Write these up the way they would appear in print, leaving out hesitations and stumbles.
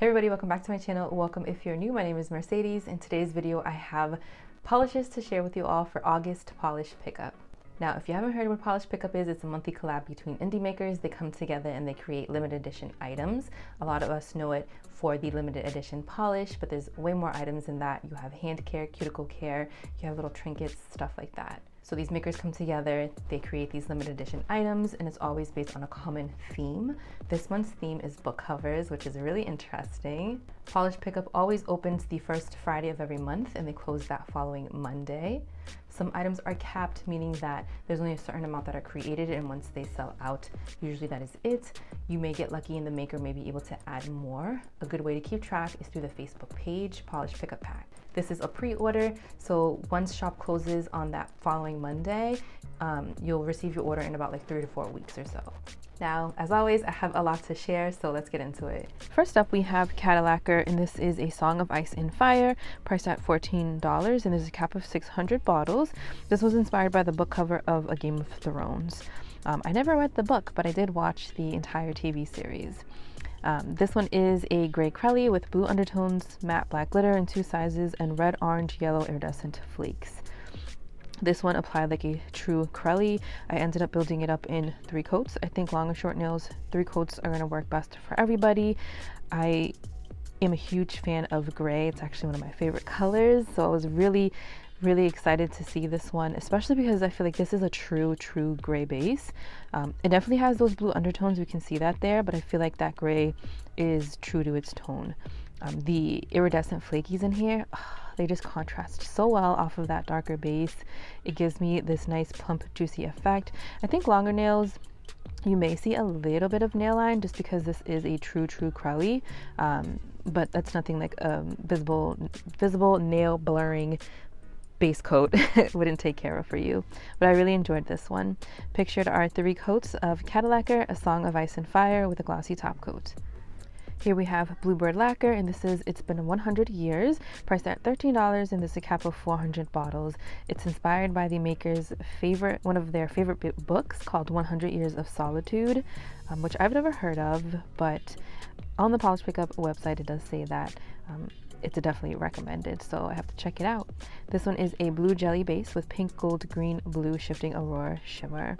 Hey everybody, welcome back to my channel. Welcome if you're new. My name is Mercedes. In today's video, I have polishes to share with you all for August Polish Pickup. Now, if you haven't heard what Polish Pickup is, it's a monthly collab between indie makers. They come together and they create limited edition items. A lot of us know it for the limited edition polish, but there's way more items than that. You have hand care, cuticle care, you have little trinkets, stuff like that. So these makers come together, they create these limited edition items, and it's always based on a common theme. This month's theme is book covers, which is really interesting. Polish Pickup always opens the first Friday of every month, and they close that following Monday. Some items are capped, meaning that there's only a certain amount that are created, and once they sell out, usually that is it. You may get lucky and the maker may be able to add more. A good way to keep track is through the Facebook page, Polish Pickup Pack. This is a pre-order, so once shop closes on that following Monday, you'll receive your order in about like 3 to 4 weeks or so. Now, as always, I have a lot to share, so let's get into it. First up, we have Cadillaquer, and this is a Song of Ice and Fire, priced at $14, and there's a cap of 600 bottles. This was inspired by the book cover of A Game of Thrones. I never read the book, but I did watch the entire TV series. This one is a gray crelly with blue undertones, matte black glitter in 2 sizes, and red, orange, yellow iridescent flakes. This one applied like a true crelly. I ended up building it up in 3 coats. I think long or short nails, 3 coats are going to work best for everybody. I am a huge fan of gray. It's actually one of my favorite colors, so I was really excited to see this one, especially because I feel like this is a true gray base. It definitely has those blue undertones, we can see that there, but I feel like that gray is true to its tone. The iridescent flakies in here, they just contrast so well off of that darker base. It gives me this nice plump juicy effect. I think longer nails, you may see a little bit of nail line just because this is a true crelly, but that's nothing like visible nail blurring base coat wouldn't take care of for you. But I really enjoyed this one. Pictured are 3 coats of Cadillaquer, a Song of Ice and Fire with a glossy top coat. Here we have Bluebird Lacquer, and this is It's Been 100 Years, priced at $13, and this is a cap of 400 bottles. It's inspired by the maker's one of their favorite books called 100 Years of Solitude, which I've never heard of, but on the Polish Pickup website it does say that it's definitely recommended, so I have to check it out. This one is a blue jelly base with pink, gold, green, blue shifting aurora shimmer.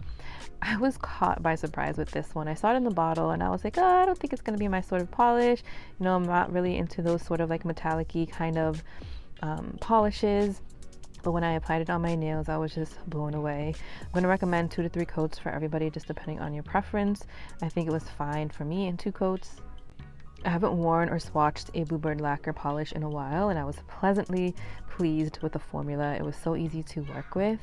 I was caught by surprise with this one. I saw it in the bottle and I was like, oh, I don't think it's going to be my sort of polish. You know, I'm not really into those sort of like metallic-y kind of polishes. But when I applied it on my nails, I was just blown away. I'm going to recommend 2 to 3 coats for everybody, just depending on your preference. I think it was fine for me in 2 coats. I haven't worn or swatched a Bluebird Lacquer polish in a while, and I was pleasantly pleased with the formula. It was so easy to work with.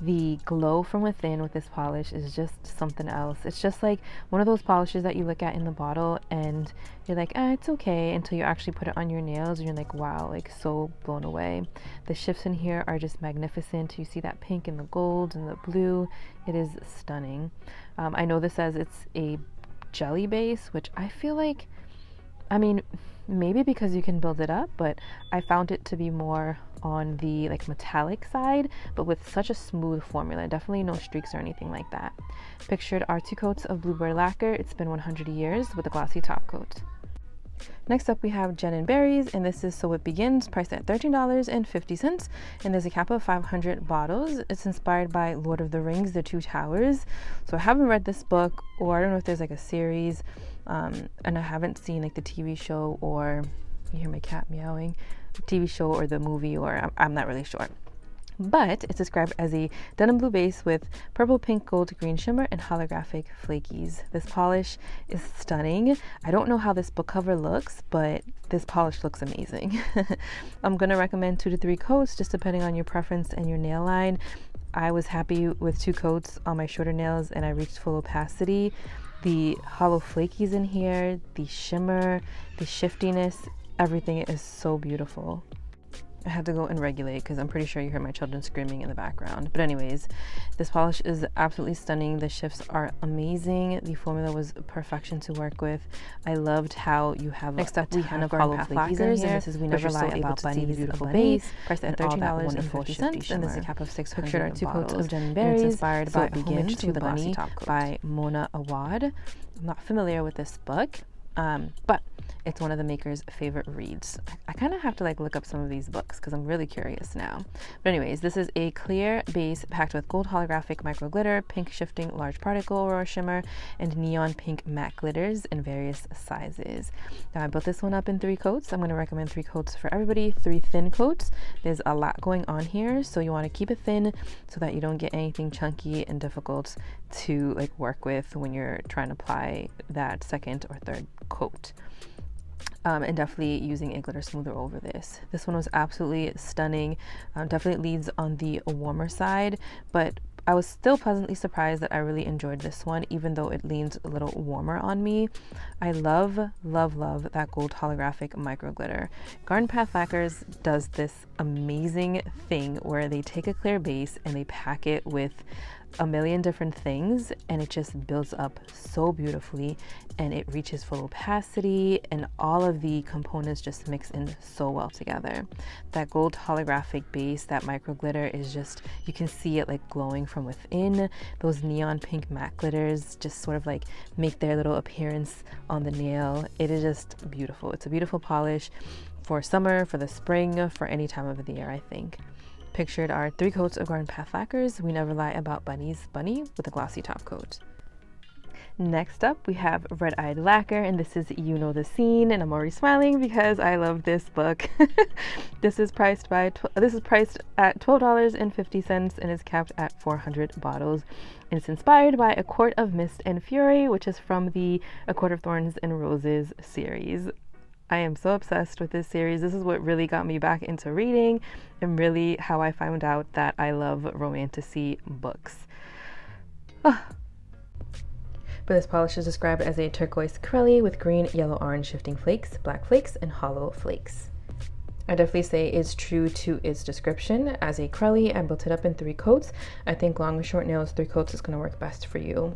The glow from within with this polish is just something else. It's just like one of those polishes that you look at in the bottle and you're like, it's okay, until you actually put it on your nails and you're like, wow, like so blown away. The shifts in here are just magnificent. You see that pink and the gold and the blue. It is stunning. I know this says it's a jelly base, which I feel like, I mean, maybe because you can build it up, but I found it to be more on the like metallic side, but with such a smooth formula. Definitely no streaks or anything like that. Pictured are 2 coats of Bluebird Lacquer. It's been 100 years with a glossy top coat. Next up we have Jen and Berries, and this is So It Begins, priced at $13.50, and there's a cap of 500 bottles. It's inspired by Lord of the Rings, The Two Towers. So I haven't read this book, or I don't know if there's like a series, and I haven't seen like the TV show, or you hear my cat meowing, TV show or the movie, or I'm not really sure. But it's described as a denim blue base with purple, pink, gold, green shimmer and holographic flakies. This polish is stunning. I don't know how this book cover looks, but this polish looks amazing. I'm going to recommend 2 to 3 coats, just depending on your preference and your nail line. I was happy with 2 coats on my shorter nails and I reached full opacity. The hollow flakies in here, the shimmer, the shiftiness, everything is so beautiful. I had to go and regulate because I'm pretty sure you heard my children screaming in the background. But anyways, this polish is absolutely stunning. The shifts are amazing. The formula was perfection to work with. I loved how you have next up we have hollow flakies in here. And this is We Never Lie About Bunnies, beautiful base, priced at $13.50, and this is a cap of 600 Pictured are 2 coats of Jen and Berries. Berries. It's inspired by Begins Homage to with a glossy Bunny top coat. by Mona Awad. I'm not familiar with this book. but it's one of the maker's favorite reads. I kind of have to like look up some of these books because I'm really curious now. But anyways, this is a clear base packed with gold holographic micro glitter, pink shifting large particle aurora shimmer, and neon pink matte glitters in various sizes. Now I built this one up in 3 coats. I'm going to recommend 3 coats for everybody, 3 thin coats. There's a lot going on here, so you want to keep it thin so that you don't get anything chunky and difficult to like work with when you're trying to apply that second or third coat. And definitely using a glitter smoother over this. This one was absolutely stunning. Definitely leads on the warmer side, but I was still pleasantly surprised that I really enjoyed this one, even though it leans a little warmer on me. I love, love, love that gold holographic micro glitter. Garden Path Lacquers does this amazing thing where they take a clear base and they pack it with a million different things, and it just builds up so beautifully, and it reaches full opacity, and all of the components just mix in so well together. That gold holographic base, that micro glitter is just, you can see it like glowing from within. Those neon pink matte glitters just sort of like make their little appearance on the nail. It is just beautiful. It's a beautiful polish for summer, for the spring, for any time of the year, I think. Pictured are 3 coats of Garden Path Lacquers. We Never Lie About Bunny's Bunny with a glossy top coat. Next up, we have Eyed Lacquer, and this is You Know the Scene, and I'm already smiling because I love this book. This is priced at $12.50 and is capped at 400 bottles. And it's inspired by A Court of Mist and Fury, which is from the A Court of Thorns and Roses series. I am so obsessed with this series. This is what really got me back into reading and really how I found out that I love romantasy books. But this polish is described as a turquoise corelli with green, yellow, orange shifting flakes, black flakes, and hollow flakes. I definitely say it's true to its description. As a corelli, I built it up in 3 coats. I think long or short nails, 3 coats is going to work best for you.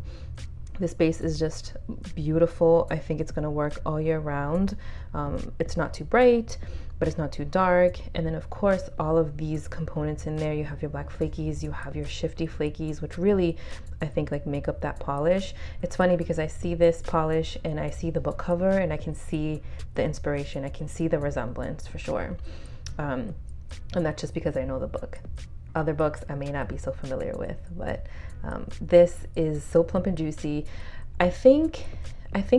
This base is just beautiful. I think it's going to work all year round. It's not too bright, but it's not too dark. And then of course, all of these components in there, you have your black flakies, you have your shifty flakies, which really, I think like make up that polish. It's funny because I see this polish and I see the book cover and I can see the inspiration. I can see the resemblance for sure. And that's just because I know the book. Other books I may not be so familiar with, but this is so plump and juicy. I think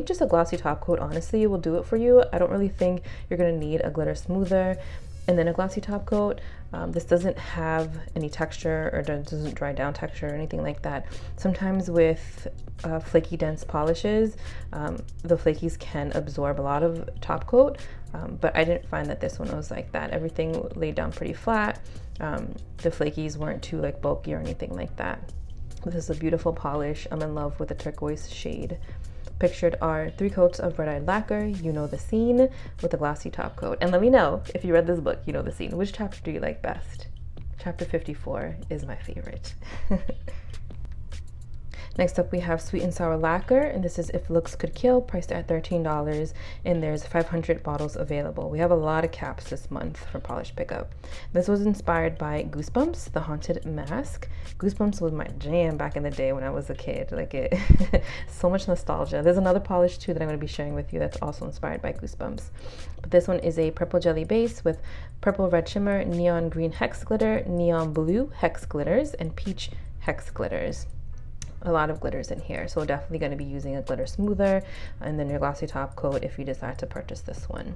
just a glossy top coat honestly will do it for you. I don't really think you're gonna need a glitter smoother and then a glossy top coat. This doesn't have any texture or doesn't dry down texture or anything like that. Sometimes with flaky dense polishes, the flakies can absorb a lot of top coat, but I didn't find that this one was like that. Everything laid down pretty flat. The flakies weren't too like bulky or anything like that. This is a beautiful polish. I'm in love with the turquoise shade. Pictured are 3 coats of Eyed Lacquer, You Know the Scene, with a glossy top coat. And let me know if you read this book, You Know the Scene. Which chapter do you like best? Chapter 54 is my favorite. Next up, we have Sweet and Sour Lacquer, and this is If Looks Could Kill, priced at $13, and there's 500 bottles available. We have a lot of caps this month for polish pickup. This was inspired by Goosebumps, The Haunted Mask. Goosebumps was my jam back in the day when I was a kid. Like it, so much nostalgia. There's another polish too that I'm going to be sharing with you that's also inspired by Goosebumps. But this one is a purple jelly base with purple red shimmer, neon green hex glitter, neon blue hex glitters, and peach hex glitters. A lot of glitters in here, so we're definitely going to be using a glitter smoother and then your glossy top coat if you decide to purchase this one.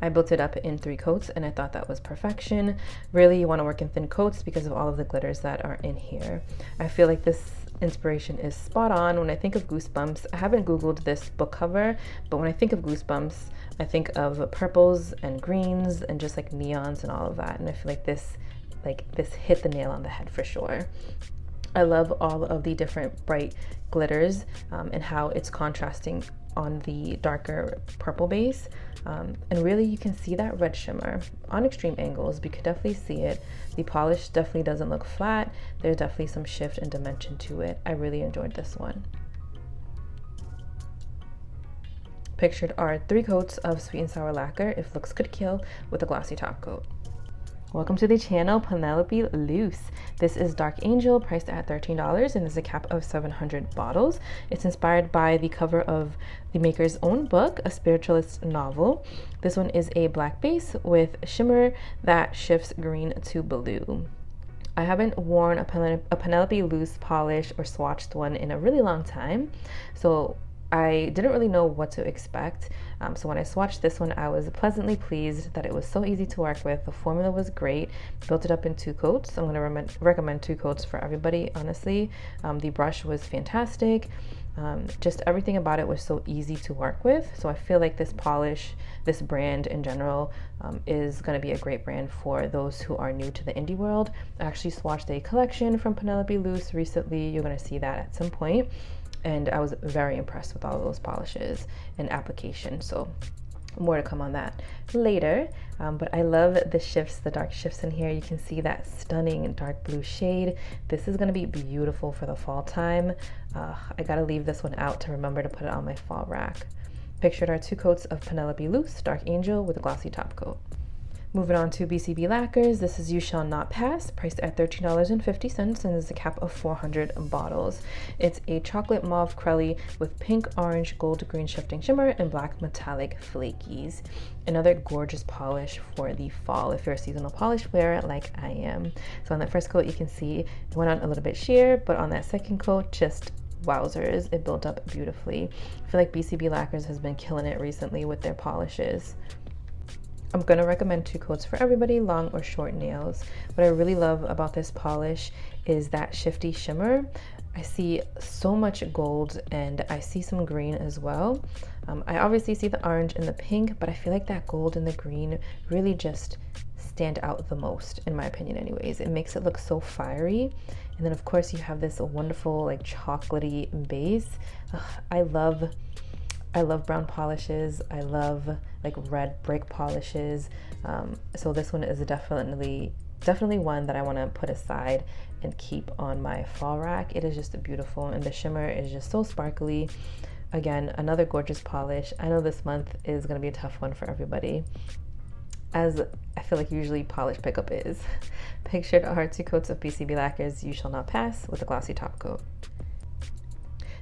I built it up in 3 coats and I thought that was perfection. Really, you want to work in thin coats because of all of the glitters that are in here. I feel like this inspiration is spot on. When I think of Goosebumps, I haven't googled this book cover, but when I think of Goosebumps, I think of purples and greens and just like neons and all of that, and I feel like this hit the nail on the head for sure. I love all of the different bright glitters and how it's contrasting on the darker purple base. And really you can see that red shimmer on extreme angles, but you can definitely see it. The polish definitely doesn't look flat. There's definitely some shift and dimension to it. I really enjoyed this one. Pictured are 3 coats of Sweet and Sour Lacquer, If Looks Could Kill, with a glossy top coat. Welcome to the channel, Penelope Loose. This is Dark Angel, priced at $13, and is a cap of 700 bottles. It's inspired by the cover of the maker's own book, a spiritualist novel. This one is a black base with shimmer that shifts green to blue. I haven't worn a Penelope Loose polish or swatched one in a really long time, so I didn't really know what to expect. So when I swatched this one, I was pleasantly pleased that it was so easy to work with. The formula was great. Built it up in 2 coats. I'm going to recommend 2 coats for everybody, honestly. The brush was fantastic. Just everything about it was so easy to work with. So I feel like this polish, this brand in general, is going to be a great brand for those who are new to the indie world. I actually swatched a collection from Penelope Loose recently. You're going to see that at some point. And I was very impressed with all of those polishes and application. So more to come on that later. But I love the shifts, the dark shifts in here. You can see that stunning dark blue shade. This is going to be beautiful for the fall time. I got to leave this one out to remember to put it on my fall rack. Pictured are 2 coats of Penelope Loose Dark Angel with a glossy top coat. Moving on to BCB Lacquers, this is You Shall Not Pass, priced at $13.50, and is a cap of 400 bottles. It's a chocolate mauve crelly with pink, orange, gold, green shifting shimmer, and black metallic flakies. Another gorgeous polish for the fall if you're a seasonal polish wearer like I am. So on that first coat, you can see it went on a little bit sheer, but on that second coat, just wowzers, it built up beautifully. I feel like BCB Lacquers has been killing it recently with their polishes. I'm going to recommend 2 coats for everybody, long or short nails. What I really love about this polish is that shifty shimmer. I see so much gold and I see some green as well. I obviously see the orange and the pink, but I feel like that gold and the green really just stand out the most, in my opinion anyways. It makes it look so fiery. And then of course you have this wonderful like chocolatey base. I love brown polishes. I love like red brick polishes. So this one is definitely one that I want to put aside and keep on my fall rack. It is just beautiful, and the shimmer is just so sparkly. Again, another gorgeous polish. I know this month is going to be a tough one for everybody, as I feel like usually polish pickup is. Pictured are 2 coats of BCB Lacquers You Shall Not Pass with a glossy top coat.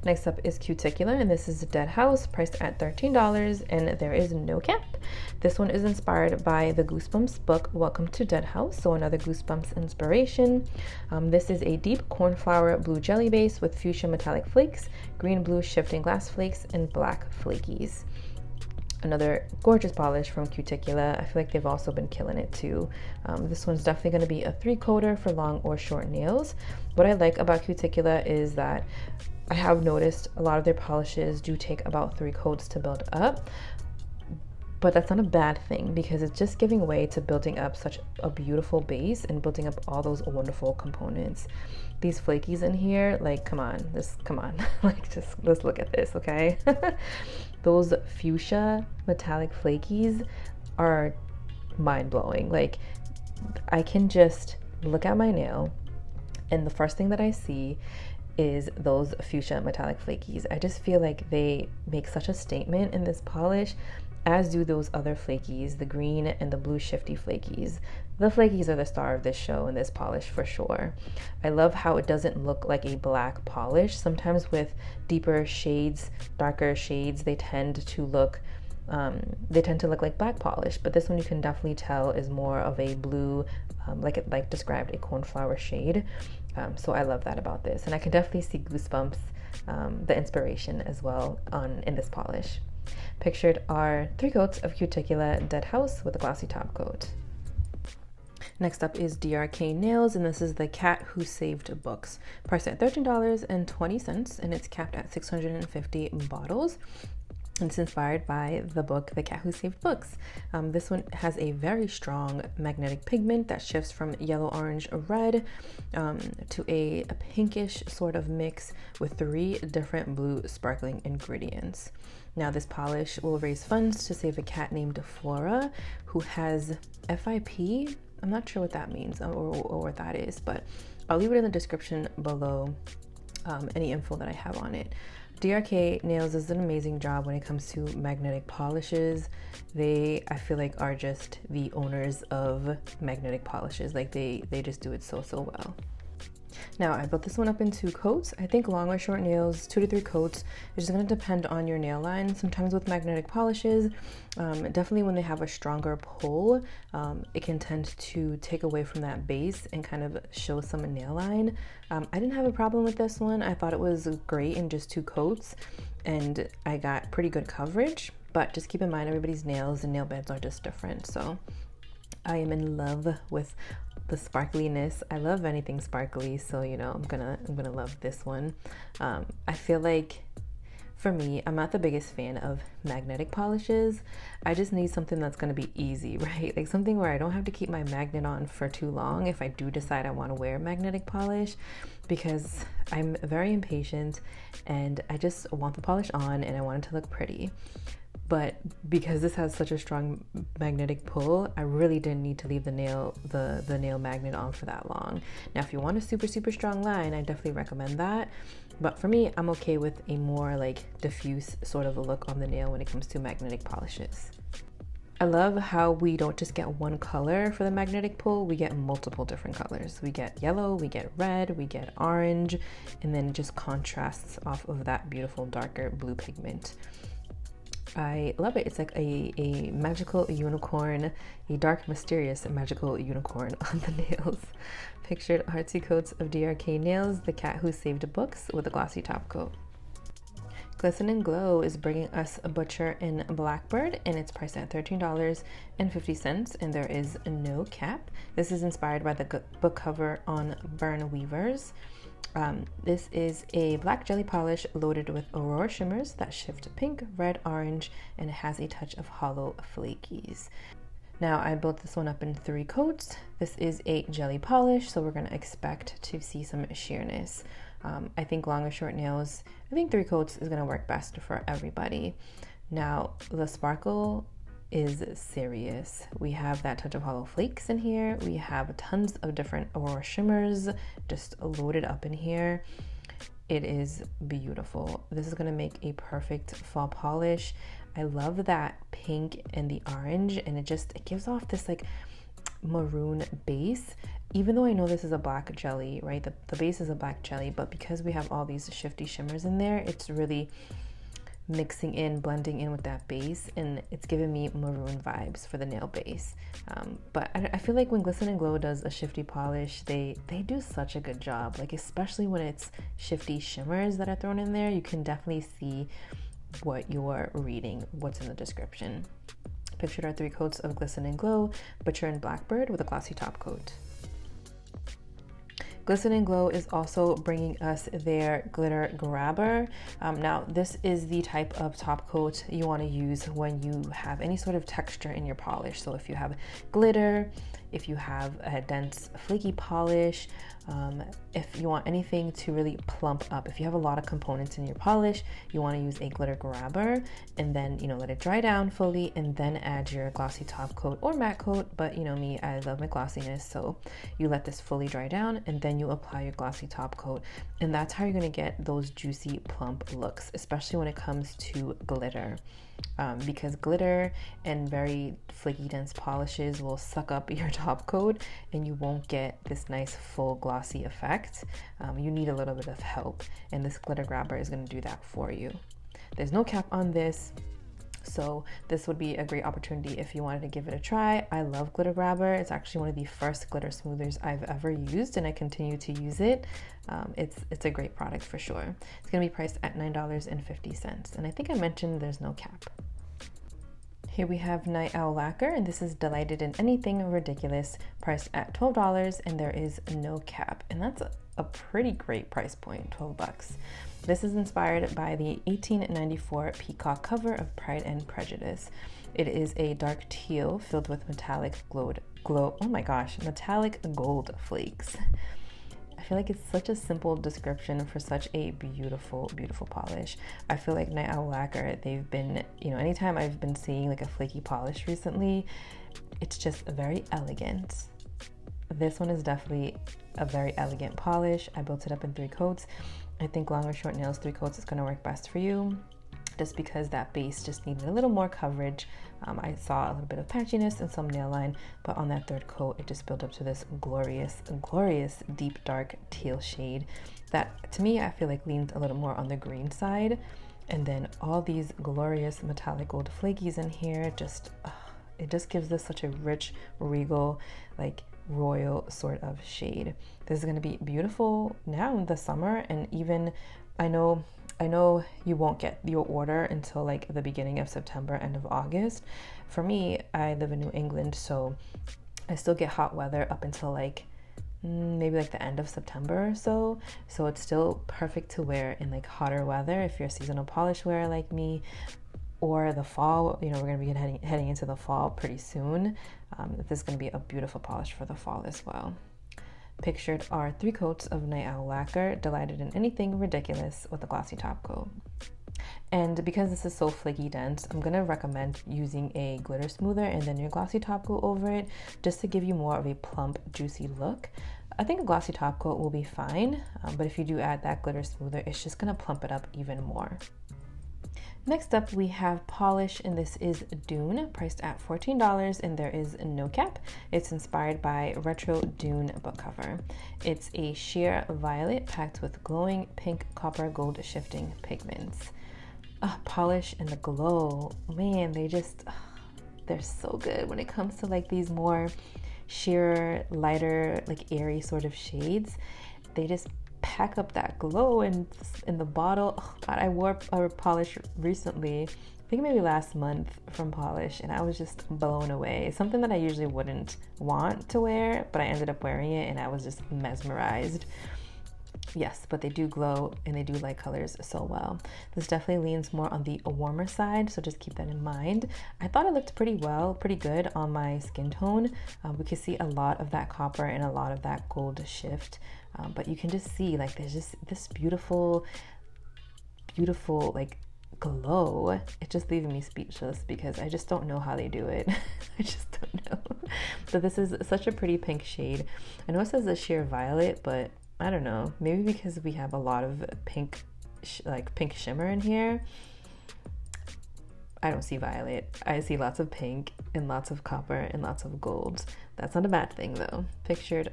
Next up is Cuticula, and this is a Dead House, priced at $13, and there is no cap. This one is inspired by the Goosebumps book, Welcome to Dead House, so another Goosebumps inspiration. This is a deep cornflower blue jelly base with fuchsia metallic flakes, green blue shifting glass flakes, and black flakies. Another gorgeous polish from Cuticula. I feel like they've also been killing it too. This one's definitely going to be a 3-coater for long or short nails. What I like about Cuticula is that I have noticed a lot of their polishes do take about 3 coats to build up, but that's not a bad thing because it's just giving way to building up such a beautiful base and building up all those wonderful components. These flakies in here, like, come on, like, just let's look at this, okay? Those fuchsia metallic flakies are mind-blowing. Like, I can just look at my nail and the first thing that I see is those fuchsia metallic flakies. I just feel like they make such a statement in this polish, as do those other flakies, the green and the blue shifty flakies. The flakies are the star of this show and this polish for sure. I love how it doesn't look like a black polish. Sometimes with deeper shades, darker shades, they tend to look like black polish, but this one you can definitely tell is more of a blue, like described, a cornflower shade. So I love that about this, and I can definitely see Goosebumps, the inspiration as well in this polish. Pictured are 3 coats of Cuticula Dead House with a glossy top coat. Next up is DRK Nails, and this is the Cat Who Saved Books, priced at $13.20, and it's capped at 650 bottles. It's inspired by the book, The Cat Who Saved Books. This one has a very strong magnetic pigment that shifts from yellow, orange, red to a pinkish sort of mix with 3 different blue sparkling ingredients. Now this polish will raise funds to save a cat named Flora who has FIP. I'm not sure what that means or what that is, but I'll leave it in the description below. any info that I have on it. DRK Nails does an amazing job when it comes to magnetic polishes. They, I feel like, are just the owners of magnetic polishes. Like they just do it so well. Now, I built this one up in 2 coats. I think long or short nails, 2 to 3 coats. It's just going to depend on your nail line. Sometimes with magnetic polishes, definitely when they have a stronger pull, it can tend to take away from that base and kind of show some nail line. I didn't have a problem with this one. I thought it was great in just 2 coats, and I got pretty good coverage. But just keep in mind, everybody's nails and nail beds are just different. So I am in love with the sparkliness. I love anything sparkly, so you know I'm gonna love this one. I feel like for me, I'm not the biggest fan of magnetic polishes. I just need something that's gonna be easy, right? Like something where I don't have to keep my magnet on for too long if I do decide I want to wear magnetic polish, because I'm very impatient and I just want the polish on and I want it to look pretty. But because this has such a strong magnetic pull, I really didn't need to leave the nail magnet on for that long. Now, if you want a super strong line, I definitely recommend that. But for me, I'm okay with a more like diffuse sort of a look on the nail when it comes to magnetic polishes. I love how we don't just get one color for the magnetic pull, we get multiple different colors. We get yellow, we get red, we get orange, and then it just contrasts off of that beautiful darker blue pigment. I love it. It's like a magical unicorn, a dark, mysterious magical unicorn on the nails. Pictured are 2 coats of DRK Nails, the cat who saved books, with a glossy top coat. Glisten Glow is bringing us a Butcher in Blackbird, and it's priced at $13.50, and there is no cap. This is inspired by the book cover on Burn Weavers. This is a black jelly polish loaded with Aurora shimmers that shift pink, red, orange, and it has a touch of hollow flakies. Now, I built this one up in 3 coats. This is a jelly polish, so we're going to expect to see some sheerness. I think long or short nails, I think 3 coats is going to work best for everybody. Now, the sparkle is serious. We have that touch of hollow flakes in here. We have tons of different Aurora shimmers just loaded up in here. It is beautiful. This is going to make a perfect fall polish. I love that pink and the orange, and it gives off this like maroon base. Even though I know this is a black jelly, right? The base is a black jelly, but because we have all these shifty shimmers in there, it's really mixing in, blending in with that base, and it's giving me maroon vibes for the nail base. But I feel like when Glisten Glow does a shifty polish, they do such a good job. Like especially when it's shifty shimmers that are thrown in there, you can definitely see what you're reading, what's in the description. Pictured are 3 coats of Glisten Glow, Butcher and Blackbird, with a glossy top coat. Glisten Glow is also bringing us their Glitter Grabber. Now, this is the type of top coat you want to use when you have any sort of texture in your polish. So if you have glitter, if you have a dense flaky polish, if you want anything to really plump up, if you have a lot of components in your polish, you want to use a Glitter Grabber, and then let it dry down fully and then add your glossy top coat or matte coat. But me, I love my glossiness, so you let this fully dry down and then you apply your glossy top coat, and that's how you're going to get those juicy plump looks, especially when it comes to glitter. Because glitter and very flaky dense polishes will suck up your top coat and you won't get this nice full glossy effect. You need a little bit of help, and this Glitter Grabber is going to do that for you. There's no cap on this, so this would be a great opportunity if you wanted to give it a try. I love Glitter Grabber. It's actually one of the first glitter smoothers I've ever used, and I continue to use it. It's a great product for sure. It's going to be priced at $9.50, and I think I mentioned there's no cap. Here we have Night Owl Lacquer, and this is Delighted in Anything Ridiculous, priced at $12, and there is no cap, and that's a pretty great price point, $12. This is inspired by the 1894 peacock cover of Pride and Prejudice. It is a dark teal filled with metallic metallic gold flakes. I feel like it's such a simple description for such a beautiful, beautiful polish. I feel like Night Owl Lacquer, they've been, anytime I've been seeing like a flaky polish recently, it's just very elegant. This one is definitely a very elegant polish. I built it up in 3 coats. I think long or short nails, 3 coats is going to work best for you, just because that base just needed a little more coverage. I saw a little bit of patchiness and some nail line, but on that 3rd coat, it just built up to this glorious, glorious deep dark teal shade that, to me, I feel like leans a little more on the green side. And then all these glorious metallic gold flakies in here, just it just gives this such a rich, regal, like royal sort of shade. This is going to be beautiful now in the summer, and even I know you won't get your order until like the beginning of September, end of August. For me, I live in New England, so I still get hot weather up until like maybe like the end of September or so. So it's still perfect to wear in like hotter weather if you're a seasonal polish wearer like me, or the fall. You know, we're going to be heading into the fall pretty soon. This is going to be a beautiful polish for the fall as well. Pictured are 3 coats of Night Owl Lacquer, delighted in anything ridiculous with a glossy top coat. And because this is so flaky dense, I'm going to recommend using a glitter smoother and then your glossy top coat over it, just to give you more of a plump, juicy look. I think a glossy top coat will be fine, but if you do add that glitter smoother, it's just going to plump it up even more. Next up, we have Pahlish, and this is Dune, priced at $14, and there is no cap. It's inspired by retro Dune book cover. It's a sheer violet packed with glowing pink copper gold shifting pigments. Pahlish and the glow, man, they're so good when it comes to like these more sheer, lighter, like airy sort of shades. They just pack up that glow in the bottle. Oh God, I wore a Pahlish recently, I think maybe last month, from Pahlish, and I was just blown away. Something that I usually wouldn't want to wear, but I ended up wearing it and I was just mesmerized. Yes, but they do glow and they do light colors so well. This definitely leans more on the warmer side, so just keep that in mind. I thought it looked pretty good on my skin tone. We can see a lot of that copper and a lot of that gold shift, but you can just see like there's just this beautiful like glow. It's just leaving me speechless because I just don't know how they do it. I just don't know. But this is such a pretty pink shade. I know it says a sheer violet, but I don't know, maybe because we have a lot of pink shimmer in here. I don't see violet. I see lots of pink and lots of copper and lots of gold. That's not a bad thing though. Pictured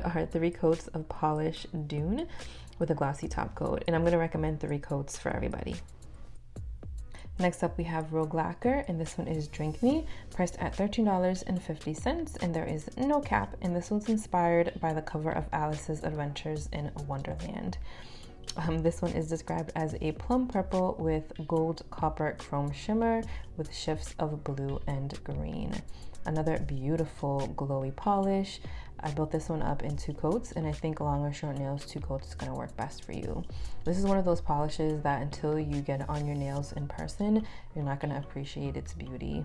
are 3 coats of Pahlish Dune with a glossy top coat, and I'm going to recommend 3 coats for everybody. Next up, we have Rogue Lacquer, and this one is Drink Me, priced at $13.50, and there is no cap, and this one's inspired by the cover of Alice's Adventures in Wonderland. This one is described as a plum purple with gold copper chrome shimmer with shifts of blue and green. Another beautiful glowy polish. I built this one up in 2 coats, and I think long or short nails, 2 coats is going to work best for you. This is one of those polishes that until you get it on your nails in person, you're not going to appreciate its beauty.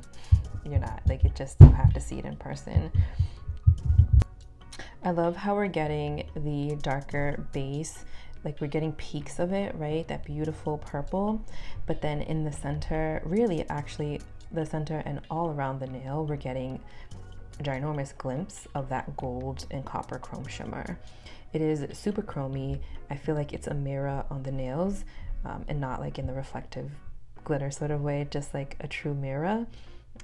You're not, like, you have to see it in person. I love how we're getting the darker base, like we're getting peaks of it, right? That beautiful purple, but then in the center, really actually the center and all around the nail, we're getting a ginormous glimpse of that gold and copper chrome shimmer. It is super chromy. I feel like it's a mirror on the nails, and not like in the reflective glitter sort of way, just like a true mirror.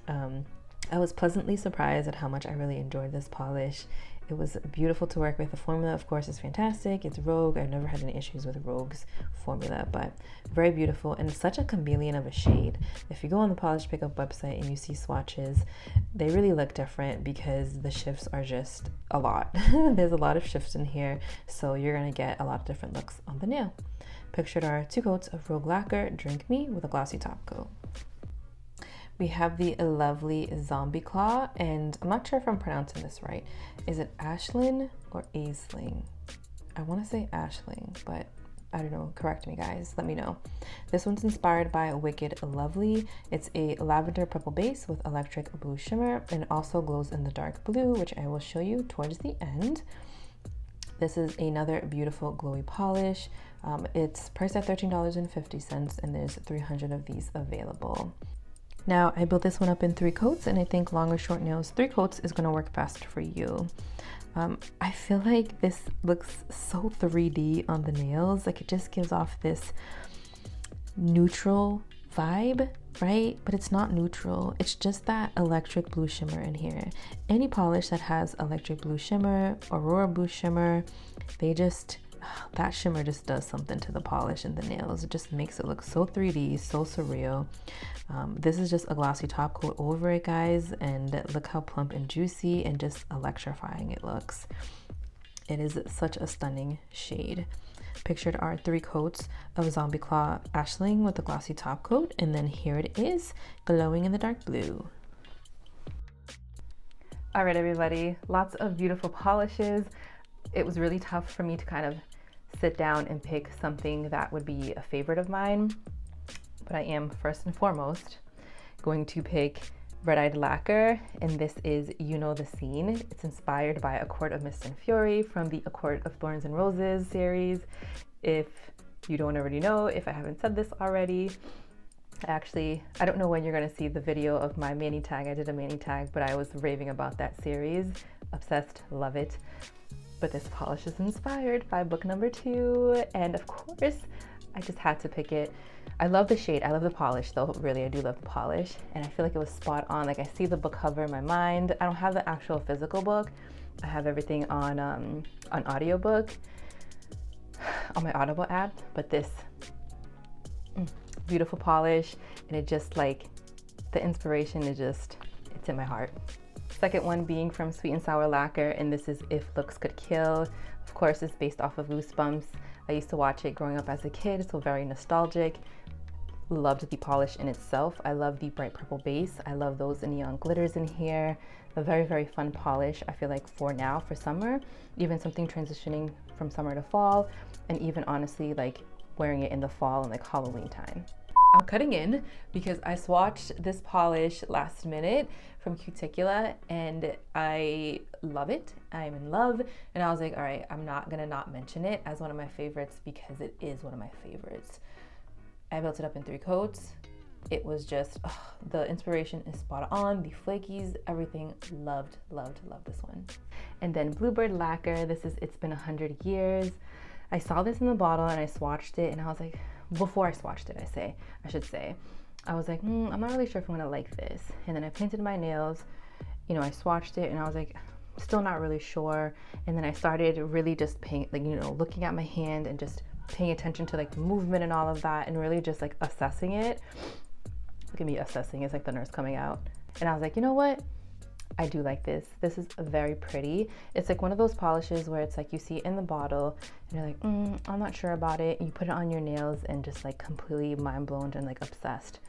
I was pleasantly surprised at how much I really enjoyed this polish. It was beautiful to work with. The formula, of course, is fantastic. It's Rogue. I've never had any issues with Rogue's formula, but very beautiful and such a chameleon of a shade. If you go on the Polish Pickup website and you see swatches, they really look different because the shifts are just a lot. There's a lot of shifts in here, so you're going to get a lot of different looks on the nail. Pictured are 2 coats of Rogue Lacquer Drink Me with a glossy top coat. We have the lovely Zombie Claw, and I'm not sure if I'm pronouncing this right. Is it Ashlyn or Aisling? I want to say Ashling, but I don't know. Correct me, guys. Let me know. This one's inspired by Wicked Lovely. It's a lavender purple base with electric blue shimmer, and also glows in the dark blue, which I will show you towards the end. This is another beautiful glowy polish. It's priced at $13.50, and there's 300 of these available. Now, I built this one up in 3 coats, and I think long or short nails, 3 coats is going to work best for you. I feel like this looks so 3D on the nails. Like it just gives off this neutral vibe, right? But it's not neutral. It's just that electric blue shimmer in here. Any polish that has electric blue shimmer, aurora blue shimmer, that shimmer just does something to the polish and the nails. It just makes it look so 3D, so surreal. This is just a glossy top coat over it, guys, and look how plump and juicy and just electrifying it looks. It is such a stunning shade. Pictured are 3 coats of Zombie Claw Ashling with a glossy top coat, and then here it is, glowing in the dark blue. All right, everybody, lots of beautiful polishes. It was really tough for me to kind of sit down and pick something that would be a favorite of mine, but I am first and foremost going to pick Eyed Lacquer, and this is You Know the Scene. It's inspired by A Court of Mist and Fury from the A Court of Thorns and Roses series. If you don't already know, if I haven't said this already, actually, I don't know when you're gonna see the video of my mani tag. I did a mani tag, but I was raving about that series. Obsessed, love it. But this polish is inspired by book number 2, and of course, I just had to pick it. I love the shade, I love the polish though, really I do love the polish, and I feel like it was spot on. Like I see the book cover in my mind. I don't have the actual physical book. I have everything on audiobook, on my Audible app, but this beautiful polish, and it just like, the inspiration is just, it's in my heart. Second one being from Sweet and Sour Lacquer, and this is If Looks Could Kill. Of course, it's based off of Goosebumps. I used to watch it growing up as a kid, so very nostalgic. Loved the polish in itself. I love the bright purple base. I love those neon glitters in here. A very, very fun polish, I feel like, for now, for summer. Even something transitioning from summer to fall, and even honestly, like wearing it in the fall and like Halloween time. I'm cutting in because I swatched this polish last minute from Cuticula, and I love it. I'm in love, and I was like, all right, I'm not gonna not mention it as one of my favorites because it is one of my favorites. I built it up in 3 coats. It was just, the inspiration is spot on, the flakies, everything. Loved this one. And then Bluebird Lacquer, this is It's Been 100 Years. I saw this in the bottle and I swatched it, and I was like, before I swatched it, I should say, I was like, I'm not really sure if I'm gonna like this. And then I painted my nails, you know, I swatched it, and I was like, still not really sure. And then I started really just looking at my hand and just paying attention to like the movement and all of that, and really just like assessing it. Look at me assessing, it's like the nurse coming out. And I was like, you know what? I do like this. This is very pretty. It's like one of those polishes where it's like you see it in the bottle and you're like, I'm not sure about it. And you put it on your nails and just like completely mind blown and like obsessed.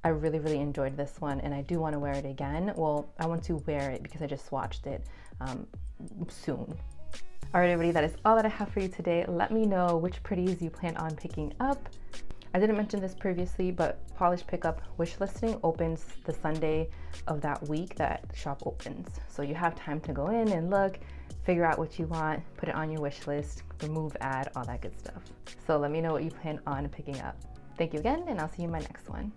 I really enjoyed this one, and I do want to wear it again. Well, I want to wear it because I just swatched it soon. All right, everybody, that is all that I have for you today. Let me know which pretties you plan on picking up. I didn't mention this previously, but polish pickup wish listing opens the Sunday of that week that shop opens. So you have time to go in and look, figure out what you want, put it on your wish list, remove ad, all that good stuff. So let me know what you plan on picking up. Thank you again, and I'll see you in my next one.